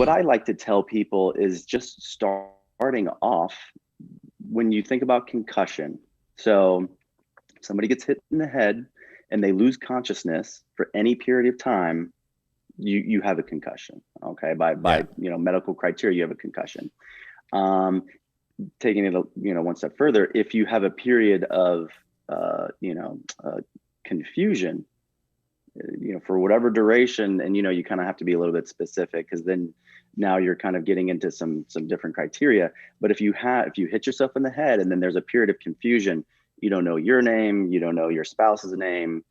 what I like to tell people is just starting off when you think about concussion. So somebody gets hit in the head and they lose consciousness for any period of time, you have a concussion. Okay, by Yeah. medical criteria, you have a concussion. Um, Taking it one step further, if you have a period of uh, you know uh, confusion, for whatever duration, and you kind of have to be a little bit specific, because then now you're kind of getting into some different criteria. But if you hit yourself in the head and then there's a period of confusion, you don't know your name, you don't know your spouse's name,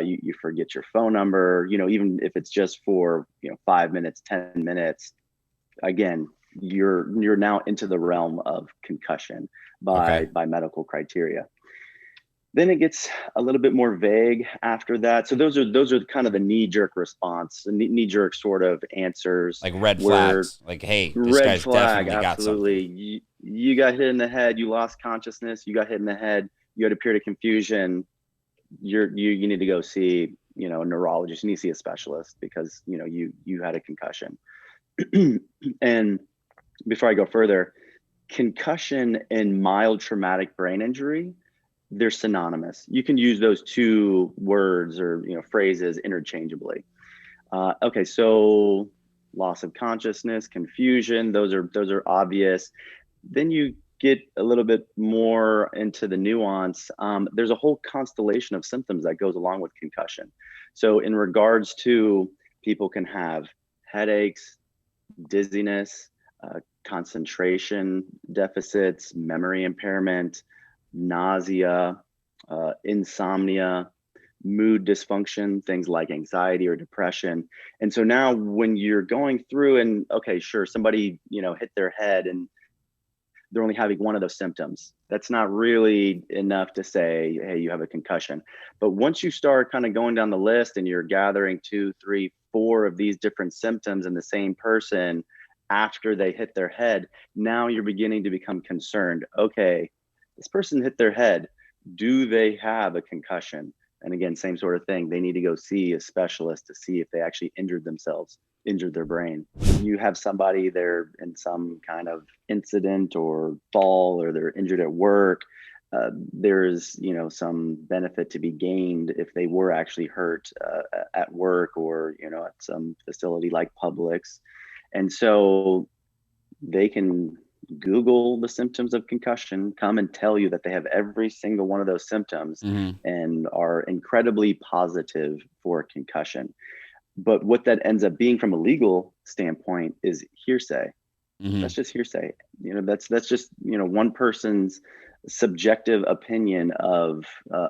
you forget your phone number, even if it's just for 5 minutes, 10 minutes, again, you're now into the realm of concussion by Okay. by medical criteria. Then it gets a little bit more vague after that. So those are kind of the knee jerk response, knee jerk sort of answers, Like red where flags. Like, hey, this red guy's flag, definitely got something. absolutely. You got hit in the head, you lost consciousness, you got hit in the head, you had a period of confusion. You need to go see a neurologist. You need to see a specialist, because you had a concussion. And before I go further, concussion and mild traumatic brain injury, they're synonymous. You can use those two words or phrases interchangeably. Okay, so loss of consciousness, confusion, those are obvious. Then you get a little bit more into the nuance. There's a whole constellation of symptoms that goes along with concussion. So in regards to, people can have headaches, dizziness, concentration deficits, memory impairment, nausea, insomnia, mood dysfunction, things like anxiety or depression. And so now when you're going through, and okay, sure, somebody, hit their head and they're only having one of those symptoms. That's not really enough to say, hey, you have a concussion. But once you start kind of going down the list and you're gathering two, three, four of these different symptoms in the same person after they hit their head, now you're beginning to become concerned. Okay, this person hit their head. Do they have a concussion? And again, same sort of thing. They need to go see a specialist to see if they actually injured themselves, injured their brain. You have somebody, they're in some kind of incident or fall, or they're injured at work. There's some benefit to be gained if they were actually hurt at work, or at some facility like Publix. And so they can Google the symptoms of concussion, come and tell you that they have every single one of those symptoms Hmm. and are incredibly positive for concussion. But what that ends up being from a legal standpoint is hearsay. Hmm. That's just hearsay. That's just one person's subjective opinion of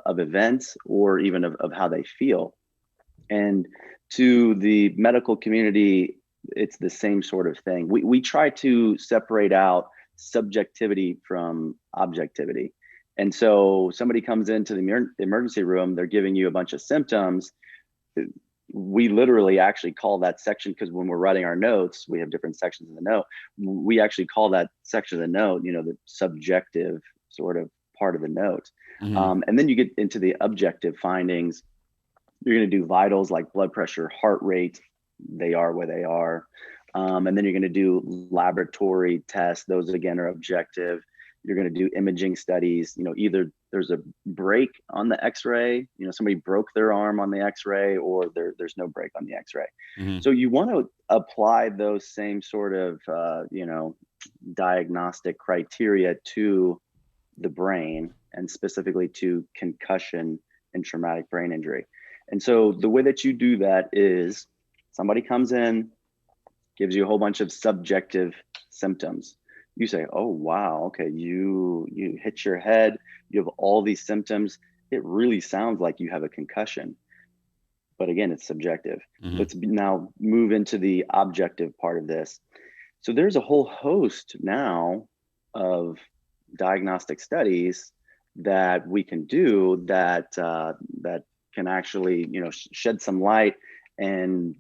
events, or even of how they feel. And to the medical community, it's the same sort of thing. We try to separate out subjectivity from objectivity. And so somebody comes into the emergency room, they're giving you a bunch of symptoms. We literally actually call that section, because when we're writing our notes, we have different sections in the note. We actually call that section of the note, the subjective sort of part of the note. Hmm. And then you get into the objective findings. You're going to do vitals like blood pressure, heart rate. They are where they are. And then you're going to do laboratory tests. Those again are objective. You're going to do imaging studies. Either there's a break on the X-ray. Somebody broke their arm on the X-ray, or there's no break on the X-ray. Hmm. So you want to apply those same sort of diagnostic criteria to the brain, and specifically to concussion and traumatic brain injury. And so the way that you do that is, somebody comes in, gives you a whole bunch of subjective symptoms. You say, "Oh wow, okay, you hit your head, you have all these symptoms. It really sounds like you have a concussion." But again, it's subjective. Hmm. Let's now move into the objective part of this. So there's a whole host now of diagnostic studies that we can do, that can actually shed some light, and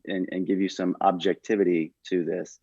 give you some objectivity to this.